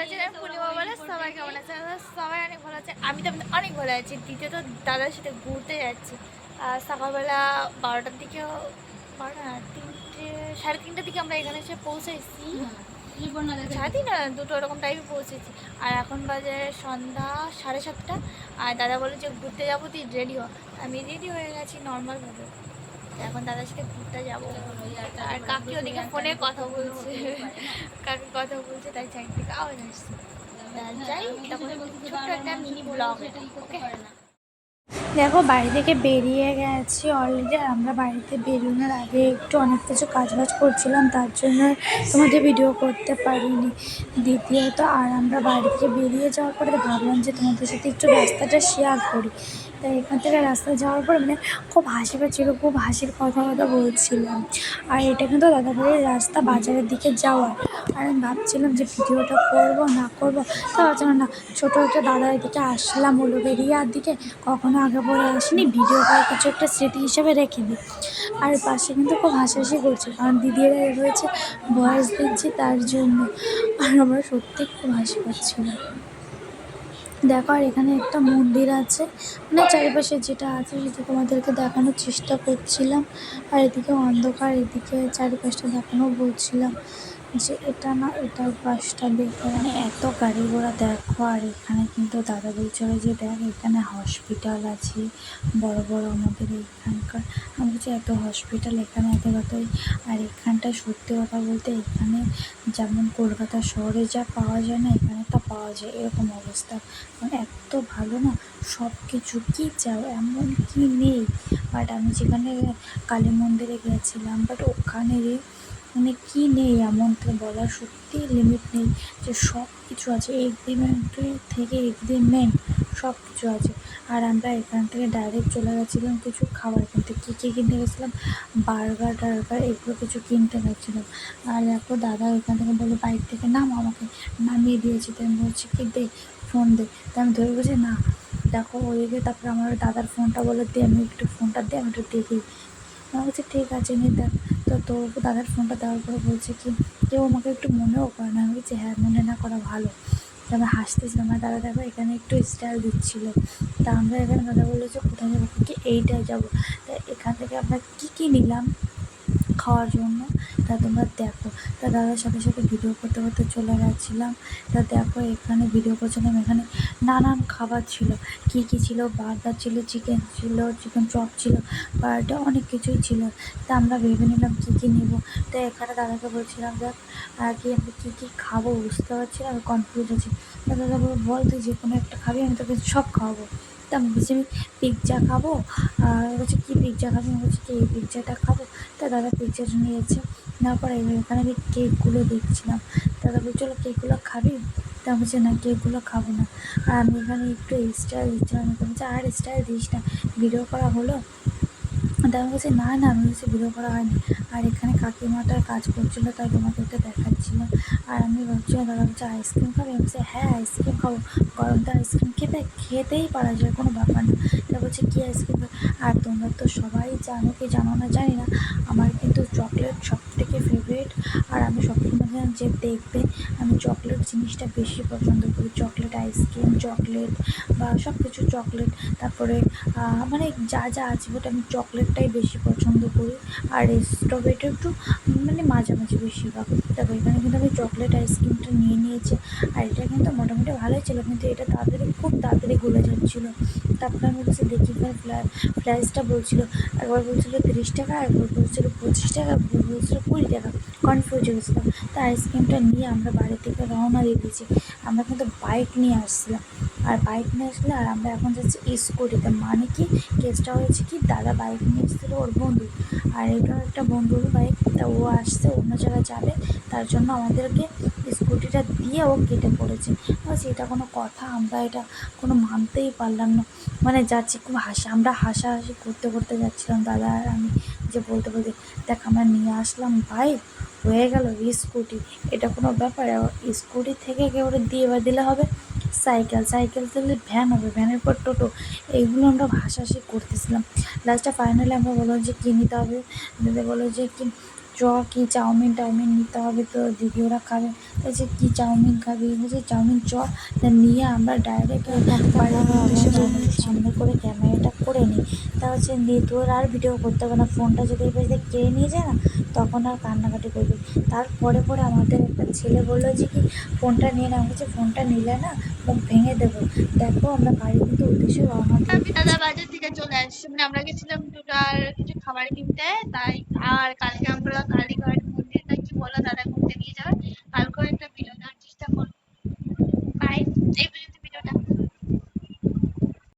আমার চ্যানেল পূর্ণিমা বলে সবাই কেমন আছে? সবাই অনেক ভালো আছে, আমি তো অনেক ভালো আছি। দ্বিতীয়ত দাদার সাথে ঘুরতে যাচ্ছি। সকালবেলা 12টার দিকে, 12 না 3টে, 3:30টার দিকে আমরা এখানে এসে পৌঁছেছি। 3:30 না 2টো এরকম টাইমে পৌঁছেছি। আর এখন বাজে সন্ধ্যা 7:30। আর দাদা বলে যে ঘুরতে যাবো, তুই রেডি হ। আমি রেডি হয়ে গেছি নর্মালভাবে। এখন দাদার সাথে ঘুরতে যাবো। আর কাকি ওদিকে ফোনে কথা বলছে, কাকি কথা বলছে, তাই সাইড থেকে আওয়াজ আসছে। যাই তখন ছোট্ট একটা মিনি ব্লগ, ওকে। দেখো বাড়ি থেকে বেরিয়ে গেছি অলরেডি। আর আমরা বাড়িতে বেরোনোর আগে একটু অনেক কিছু কাজবাজ করছিলাম, তার জন্য তোমাদের ভিডিও করতে পারিনি। দ্বিতীয়ত আর আমরা বাড়ি থেকে বেরিয়ে যাওয়ার পরে ভাবলাম যে তোমাদের সাথে একটু রাস্তাটা শেয়ার করি। তাই এখান থেকে রাস্তায় যাওয়ার পর মানে খুব হাসি পাচ্ছিলো, খুব হাসির কথা বলছিলাম। আর এটা কিন্তু দাদাবাড়ির রাস্তা বাজারের দিকে যাওয়ার। আর আমি ভাবছিলাম যে ভিডিওটা করব না করব, তা ভাবছিলাম না, ছোটো একটা দাদা এদিকে আসলাম উলুবেরিয়ার দিকে, কখনো আগে পরে আসিনি, ভিডিও করে কিছু একটা স্মৃতি হিসেবে রেখে দিই। আর পাশে কিন্তু খুব হাসাহাসি করছে, কারণ দিদিরা রয়েছে, ভয়েস দিচ্ছি তার জন্য। আর আমার সত্যি খুব হাসি পাচ্ছিল। দেখো আর এখানে একটা মন্দির আছে, মানে চারিপাশে যেটা আছে সেটা তোমাদেরকে দেখানোর চেষ্টা করছিলাম। আর এদিকে অন্ধকার, এদিকে চারিপাশটা দেখানো বলছিলাম যে এটা না, এটার পাশটা দেখো, মানে এত গাড়ি ঘোড়া দেখো। আর এখানে কিন্তু দাদা বলছিল যে দেখ এখানে হসপিটাল আছে বড় বড় আমাদের এখানকার। আমি বলছি এত হসপিটাল এখানে এত কথাই। আর এখানটায় সত্যি কথা বলতে এখানে যেমন কলকাতা শহরে যা পাওয়া যায় না, এখানে তা পাওয়া যায়, এরকম অবস্থা। মানে এত ভালো না সব কিছু, কী চাও এমন কি নেই। বাট আমি যেখানে কালী মন্দিরে গেছিলাম, বাট ওখানে মানে কী নেই এমন তো বলার সত্যি লিমিট নেই, যে সব কিছু আছে এগ্রিমেন্টের থেকে এগ্রিমেন্ট সব কিছু আছে। আর আমরা এখান থেকে ডাইরেক্ট চলে গেছিলাম কিছু খাবার কিনতে। কী কিনতে গেছিলাম, বার্গার টার্গার এগুলো কিছু কিনতে গেছিলাম। আর দেখো দাদা এখান থেকে বলে বাইক থেকে নাম, আমাকে নামিয়ে দিয়েছে। তাই আমি বলছি কি দে ফোন দে, তাই আমি ধরে বলছি না। দেখো ওইদিকে তারপরে আমার দাদার ফোনটা বলে দে, আমি একটু ফোনটা দে, আমি একটু দেখি। আমি বলছি ঠিক আছে নি দেখ। তো দাদার ফোনটা দেওয়ার পরে বলছে কি কেউ আমাকে একটু মনেও করে না। আমি বলছি হ্যাঁ, মনে না করা ভালো। তো আমি হাসতেছিলাম। আর দাদা দেখো এখানে একটু স্টাইল দিচ্ছিলো। তা আমরা এখানে দাদা বললো যে কোথায় যাবো, কি এইটাই যাবো। তা এখান থেকে আমরা কী নিলাম খাওয়ার জন্য তা তোমরা দেখো। তা দাদার সাথে সাথে ভিডিও করতে করতে চলে গেছিলাম। তা দেখো এখানে ভিডিও করছিলাম, এখানে নানান খাবার ছিল। কী ছিল, বার্গার ছিল, চিকেন ছিল, চিকেন চপ ছিল, বার্গার অনেক কিছুই ছিল। তা আমরা ভেবে নিলাম কী নেবো। তো এখানে দাদাকে বলছিলাম দেখ কি আমি কী খাবো বুঝতে পারছি না, আমি কনফিউজ আছি। তা দাদা বল তুই যে কোনো একটা খাবি, আমি তোকে সব খাওয়াবো। তা আমি বলছি আমি পিৎজা খাবো। আর বলছে কী পিৎজা খাবি, আমি বলছি কি এই পিৎজাটা খাবো। তা দাদা পিৎজাটা নিয়েছে, নেওয়ার পরে এখানে আমি কেকগুলো দেখছিলাম। দাদা বলছিল কেকগুলো খাবি, তা বলছে না কেকগুলো খাবো না। আর আমি এখানে একটু স্টাইল দিচ্ছিলাম, বলছে আর স্টাইল দিস না, ভিডিও করা হলো। তা আমি বলছি না না, আমি বলছি ভিডিও করা হয়নি। আর এখানে কাকিমাটার কাজ করছিলো, তাই তোমাদেরকে দেখাচ্ছিলাম। আর আমি ভাবছিলাম দাদা বলছে আইসক্রিম খাবে, আমি বলছি হ্যাঁ আইসক্রিম খাবো, গরম তো আইসক্রিম খেতেই পারা যায়, কোনো ব্যাপার না। তা বলছে কী আইসক্রিম। আর তোমরা তো সবাই জানো কি জানো না জানি না, আমার কিন্তু চকলেট সব থেকে ফেভারিট। আর আমি সবসময় যে দেখবে আমি চকলেট জিনিসটা বেশি পছন্দ করি, চকলেট আইসক্রিম, চকলেট বা সব কিছু চকলেট। তারপরে মানে যা আছে ওটা আমি চকলেটটাই বেশি পছন্দ করি। আর স্ট্রবেরিটা একটু মানে মাঝামাঝি বেশিরভাগ। তারপর এখানে কিন্তু আমি চকলেট আইসক্রিমটা নিয়ে নিয়েছি। আর এটা কিন্তু মোটামুটি ভালোই ছিল, কিন্তু এটা খুব তাড়াতাড়ি গলে যাচ্ছিলো। তারপরে আমি বলছি দেখি প্রাইসটা বলছিল, একবার বলছিল 30 টাকা, একবার বলছিল 25 টাকা, একবার বলছিল 20 টাকা। কনফিউজ হয়ে গেছিলাম। তা আইসক্রিমটা নিয়ে আমরা বাড়ি থেকে রওনা দিয়ে দিয়েছি। আমরা কিন্তু বাইক নিয়ে আসছিলাম। আর বাইক নিয়ে আসলে আর আমরা এখন যাচ্ছি স্কুটিতে। মানে কি কেসটা হয়েছে কি, দাদা বাইক নিয়ে এসেছিলো ওর বন্ধু, আর এটাও একটা বন্ধুর বাইক। তা ও আসছে অন্য জায়গায় যাবে, তার জন্য আমাদেরকে স্কুটিটা দিয়ে ও কেটে পড়েছে। বলছি এটা কোনো কথা, আমরা এটা কোনো মানতেই পারলাম না। মানে যাচ্ছি খুব আমরা হাসাহাসি করতে করতে যাচ্ছিলাম দাদা আর আমি, যে বলতে দেখ আমরা নিয়ে আসলাম বাইক, হয়ে গেল স্কুটি, এটা কোনো ব্যাপার? স্কুটি থেকে কেউ দিয়ে দিলে হবে সাইকেল দিলে ভ্যান হবে, ভ্যানের পর টোটো, এইগুলো আমরা হাসাহাসি করতেছিলাম। লাস্টে ফাইনালি আমরা বললাম যে কী নিতে হবে। দিদি বলো যে কি চ কি চাউমিন টাউমিন নিতে হবে, তো দিদি ওরা খাবে। বলছে কি চাউমিন খাবি, বলছে চাউমিন চ। তা নিয়ে আমরা ডাইরেক্ট বাড়ির উদ্দেশ্যে রওনা দিই। সামনে করে ক্যামেরাটা করে নিই, তা হচ্ছে নিয়ে তোর আর ভিডিও করতে হবে না, ফোনটা যদি এই পাশ দিয়ে কেড়ে নিয়ে যায় না তখন আর কান্নাকাটি করবি। তারপরে পরে আমাদের একটা ছেলে বললো যে কি ফোনটা নিয়ে না, বলছে ফোনটা নিলে না মুখ ভেঙে দেবো। দেখো আমরা বাড়ির কিন্তু উদ্দেশ্যে রওনা দিয়ে আমি দাদা দিচ্ছি। বাজার থেকে চলে আসছি, মানে আমরা গেছিলাম টোটাল কিছু খাবার কিনতে, তাই আর কালকে আমরা